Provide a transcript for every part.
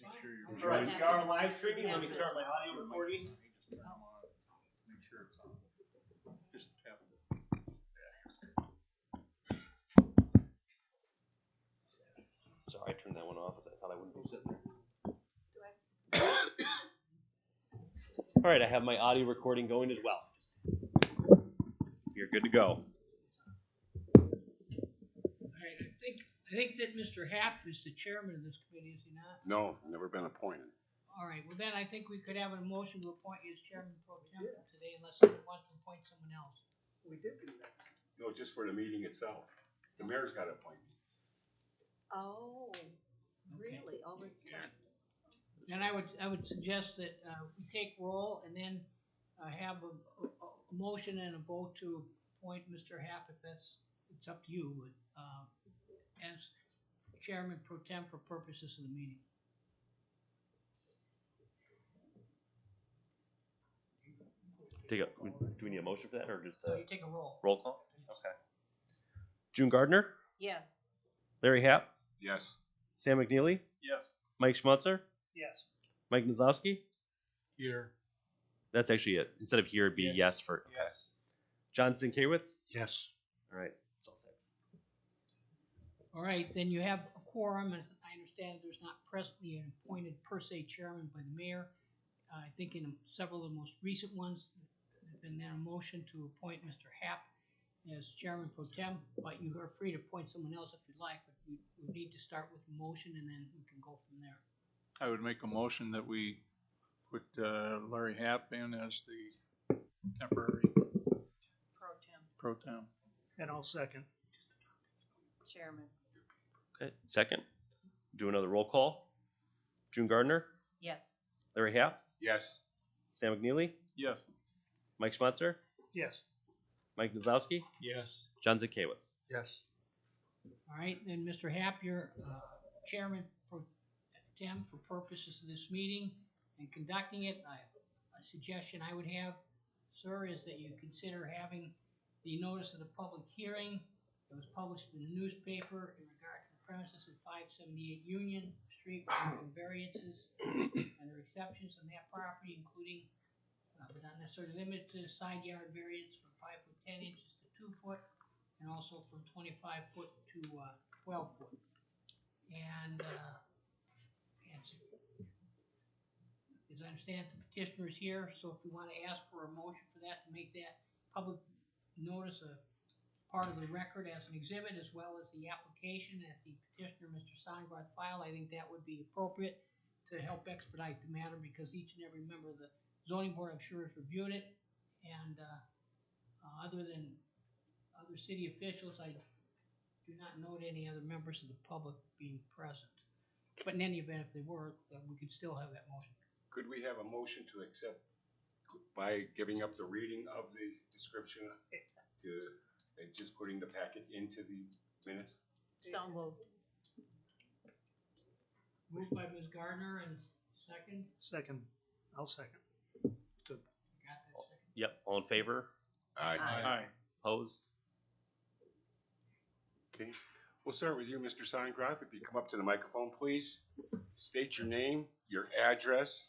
All right, we are live streaming. Let me start my audio recording. Make sure it's on. Just tap. Sorry, I turned that one off. I thought I wouldn't be sitting there. All right, I have my audio recording going as well. You're good to go. All right, I think that Mr. Happ is the chairman of this committee, is he not? No, never been appointed. All right, well then I think we could have a motion to appoint you as chairman pro tem for today unless someone wants to appoint someone else. We did do that. No, just for the meeting itself. The mayor's got to appoint me. Oh, Okay. really? All this time? Then I would suggest that we take roll and then have a motion and a vote to appoint Mr. Happ if it's up to you, but as chairman pro tem for purposes of the meeting. Do we need a motion for that or just So a you take a roll. roll call? Okay. June Gardner, Yes. Larry Happ, Yes. Sam McNeely, Yes. Mike Schmutzer, Yes. Mike Nazowski. Here. That's actually it. Instead of here, it'd be yes for. Okay. Yes. John Sienkiewicz. Yes. All right. It's all set. All right, then you have a quorum, as I understand it, there's not presently an appointed per se chairman by the mayor. I think in several of the most recent ones, there's been then a motion to appoint Mr. Happ as chairman pro tem, but you are free to appoint someone else if you'd like, but we need to start with a motion and then we can go from there. I would make a motion that we put Larry Happ in as the temporary Pro tem, pro tem. And I'll second. chairman. Okay. Second. Do another roll call. June Gardner, Yes. Larry Happ, Yes. Sam McNeely, Yes. Mike Schmutzer, Yes. Mike Nazowski, Yes. John Sienkiewicz. Yes. All right, then Mr. Happ, you're chairman pro tem for purposes of this meeting and conducting it. A suggestion I would have, sir, is that you consider having the notice of the public hearing that was published in the newspaper in regard to the premises at 578 Union Street, with variances and their exceptions on that property, including, but not necessarily limited to side yard variance from 5 foot 10 inches to 2 foot, and also from 25 foot to 12 foot. And as I understand, the petitioner is here, so if we want to ask for a motion for that, to make that public notice a part of the record as an exhibit, as well as the application that the petitioner, Mr. Songrath, filed, I think that would be appropriate to help expedite the matter, because each and every member of the zoning board, I'm sure, has reviewed it, and other than other city officials, I do not note any other members of the public being present. But in any event, if they were, we could still have that motion. Could we have a motion to accept by giving up the reading of the description and just putting the packet into the minutes? So moved. Moved by Ms. Gardner and second. Second. I'll second. Got that second? Yep. All in favor? Aye. Aye. Opposed? Okay. We'll start with you, Mr. Songrath. If you come up to the microphone, please. State your name, your address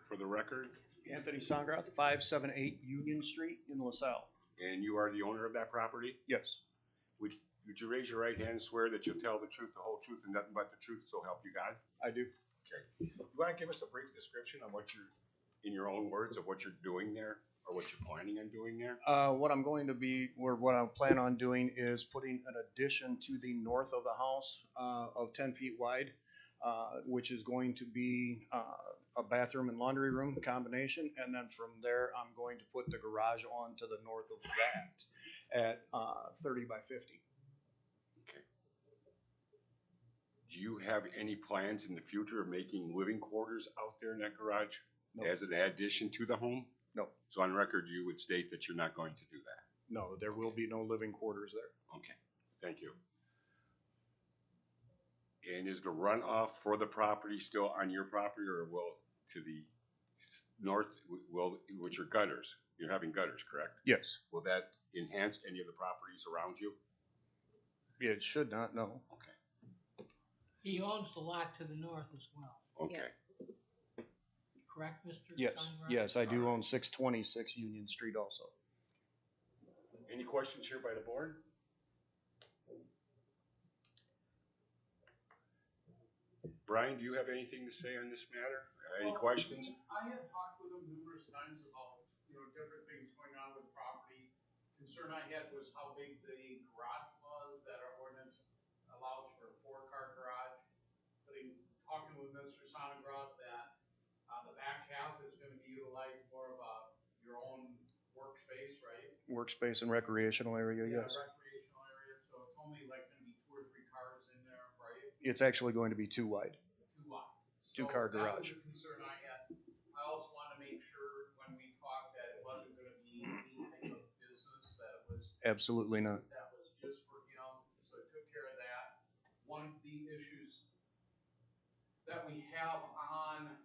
for the record, Anthony Songrath, 578 Union Street in LaSalle. and you are the owner of that property. Yes, Would you raise your right hand and swear that you'll tell the truth, the whole truth, and nothing but the truth, so help you God? I do. Okay. You want to give us a brief description of what you're, in your own words, of what you're doing there, or what you're planning on doing there? What I plan on doing is putting an addition to the north of the house of 10 feet wide, which is going to be a bathroom and laundry room combination. And then from there, I'm going to put the garage on to the north of that at 30 by 50. Okay. Do you have any plans in the future of making living quarters out there in that garage? No. As an addition to the home? No. So on record, you would state that you're not going to do that? No, there will be no living quarters there. Okay, thank you. And is the runoff for the property still on your property, or will to the north, which are gutters? You're having gutters, correct? Yes, Will that enhance any of the properties around you? it should not, no. Okay. He owns the lot to the north as well, Okay. Yes. correct, Mr. Yes, Songrat? yes, I do own 626 Union Street also. Any questions here by the board? Brian, do you have anything to say on this matter? Any Well, questions? I had talked with him numerous times about, different things going on with the property. Concern I had was how big the garage was, that our ordinance allows for a 4-car garage. But in talking with Mr. Sonnegroth, that, the back half is gonna be utilized more of your own workspace, right? Workspace and recreational area, Yeah, yes. recreational area, so it's only like gonna be 2 or 3 cars in there, right? It's actually going to be 2 wide. 2 wide. 2-car So that was garage. a concern I had. I also wanted to make sure when we talked that it wasn't gonna be any type of business, that it was, Absolutely not. that was just for him, so it took care of that. One of the issues that we have on,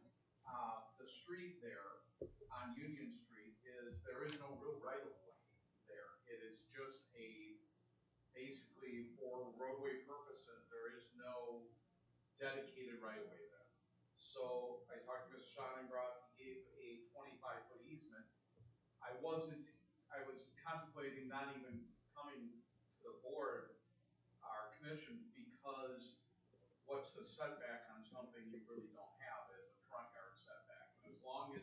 the street there, on Union Street, is there is no real right of way there. It is just basically for roadway purposes, there is no dedicated right of way there. So I talked to Mr. Schonengroth, he gave a 25-foot easement. I was contemplating not even coming to the board, our commission, because what's the setback on something you really don't have as a front yard setback? And as long as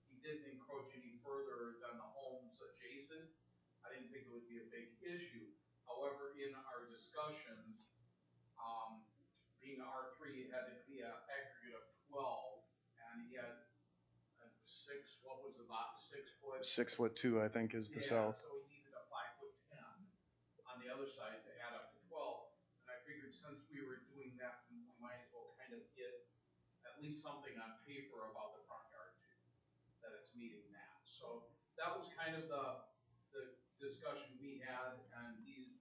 he didn't encroach any further than the homes adjacent, I didn't think it would be a big issue. However, in our discussions, being R3, it had to be an aggregate of 12, and he had what was about 6 foot? 6'2", I think, is the south. So he needed a 5'10" on the other side to add up to 12. And I figured since we were doing that, we might as well kind of get at least something on paper about the front yard too, that it's meeting that. So that was kind of the discussion we had, and he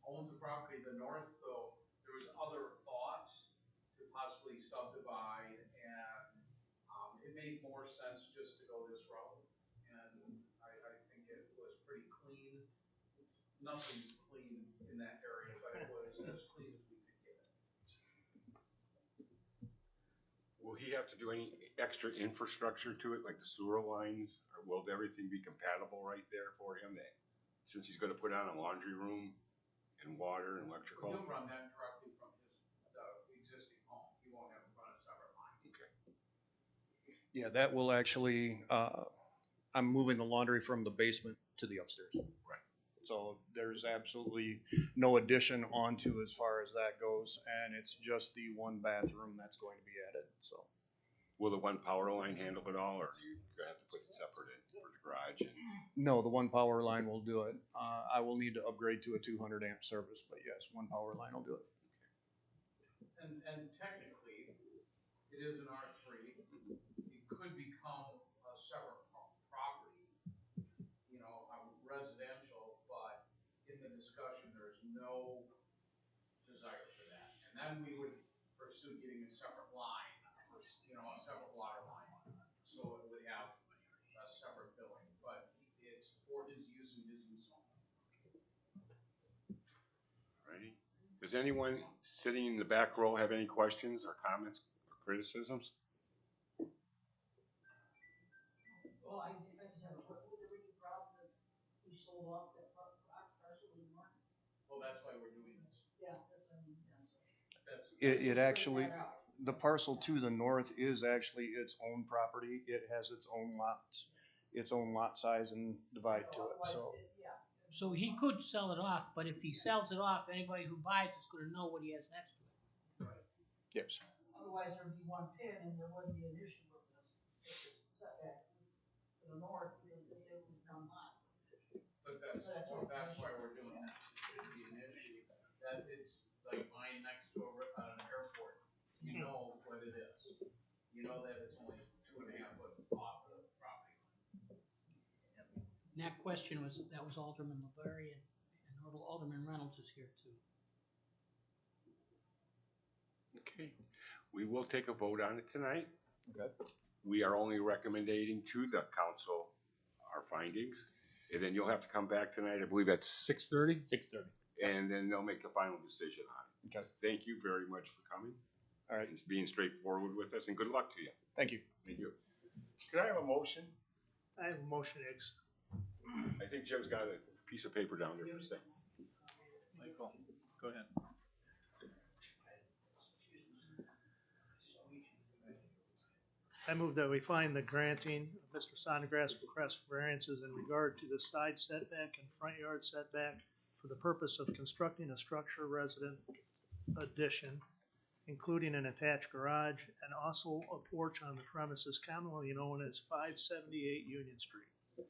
owns the property to the north, though there was other thoughts to possibly subdivide, and it made more sense just to go this route. And I think it was pretty clean. Nothing's clean in that area, but it was as clean as we could get it. Will he have to do any extra infrastructure to it, like the sewer lines, or will everything be compatible right there for him? That since he's going to put on a laundry room and water and electrical. He'll run that directly from his existing home. He won't have to run a separate line. Okay. Yeah, that will actually, I'm moving the laundry from the basement to the upstairs. Right. So there's absolutely no addition onto as far as that goes, and it's just the 1 bathroom that's going to be added, so. Will the 1 power line handle it all, or are you going to have to put it separate in for the garage? And No, the 1 power line will do it. I will need to upgrade to a 200 amp service, but yes, 1 power line will do it. And technically, it is an R3. It could become a separate property, residential, but in the discussion, there's no desire for that. And then we would pursue getting a separate line, a separate water line, so it would have a separate billing. But it's for his use and his use only. Alrighty. Does anyone sitting in the back row have any questions or comments or criticisms? Well, I just have a question. Would there be any problem if we sold off that parcel in Martin? Well, that's why we're doing this. Yeah, that's what I mean, yeah, so. That's It actually, Spread that out. the parcel to the north is actually its own property. It has its own lots, its own lot size and divide to it, so. Yeah. So he could sell it off, but if he sells it off, anybody who buys is gonna know what he has next to it. Yes. Otherwise, there'd be 1 pin and there wouldn't be an issue with this setback to the north, because it was 1 lot. But that's why we're doing this. It shouldn't be an issue. That it's like mine next to an airport. You know what it is. You know that it's only 2.5 foot off the property line. And that question that was Alderman LaBerry, and Alderman Reynolds is here too. Okay. We will take a vote on it tonight. Okay. We are only recommending to the council our findings, and then you'll have to come back tonight, I believe at 6:30? 6:30. And then they'll make the final decision on it. Okay. Thank you very much for coming. All right, and being straightforward with us, and good luck to you. thank you. Thank you. Can I have a motion? I have a motion, Higgs. I think Jim's got a piece of paper down there for a second. Michael, go ahead. I move that we find the granting of Mr. Sondergrass request variances in regard to the side setback and front yard setback for the purpose of constructing a structure resident addition, including an attached garage and also a porch on the premises commonly known as 578 Union Street.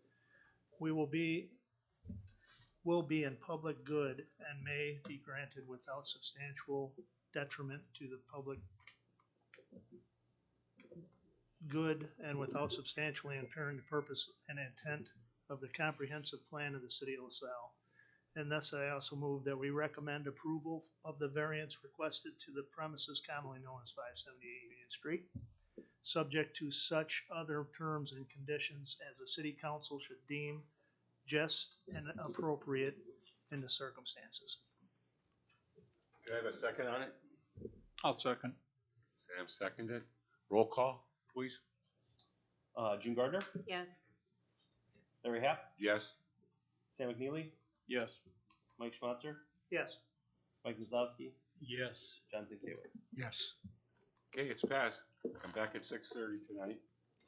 We will be in public good and may be granted without substantial detriment to the public good and without substantially impairing the purpose and intent of the comprehensive plan of the city of LaSalle. And thus I also move that we recommend approval of the variance requested to the premises commonly known as 578 Union Street, subject to such other terms and conditions as the city council should deem just and appropriate in the circumstances. Can I have a second on it? I'll second. Sam seconded. Roll call, please. June Gardner, Yes. Larry Happ, Yes? Sam McNeely, Yes. Mike Schmatzer, Yes. Mike Kozlowski, Yes. John Sienkiewicz. Yes. Okay, it's passed. Come back at 6:30 tonight.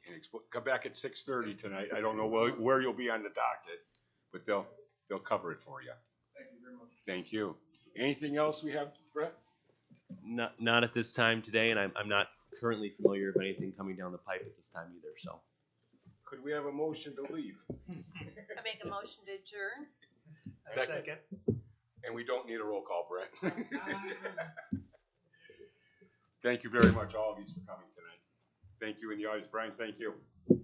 And come back at 6:30 tonight. I don't know where you'll be on the docket, but they'll cover it for you. Thank you very much. Thank you. Anything else we have, Brett? Not at this time today, and I'm not currently familiar of anything coming down the pipe at this time either. So Could we have a motion to leave? I make a motion to adjourn. Second. And we don't need a roll call, Brett. Thank you very much, all of you, for coming tonight. Thank you in the audience. Brian, thank you. Do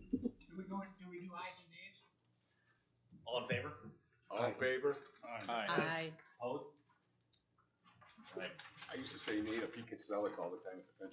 we do ayes and nays? all in favor? All in favor? Aye. Aye. Opposed? Right. I used to say Nate, if he could sell it all the time at the pension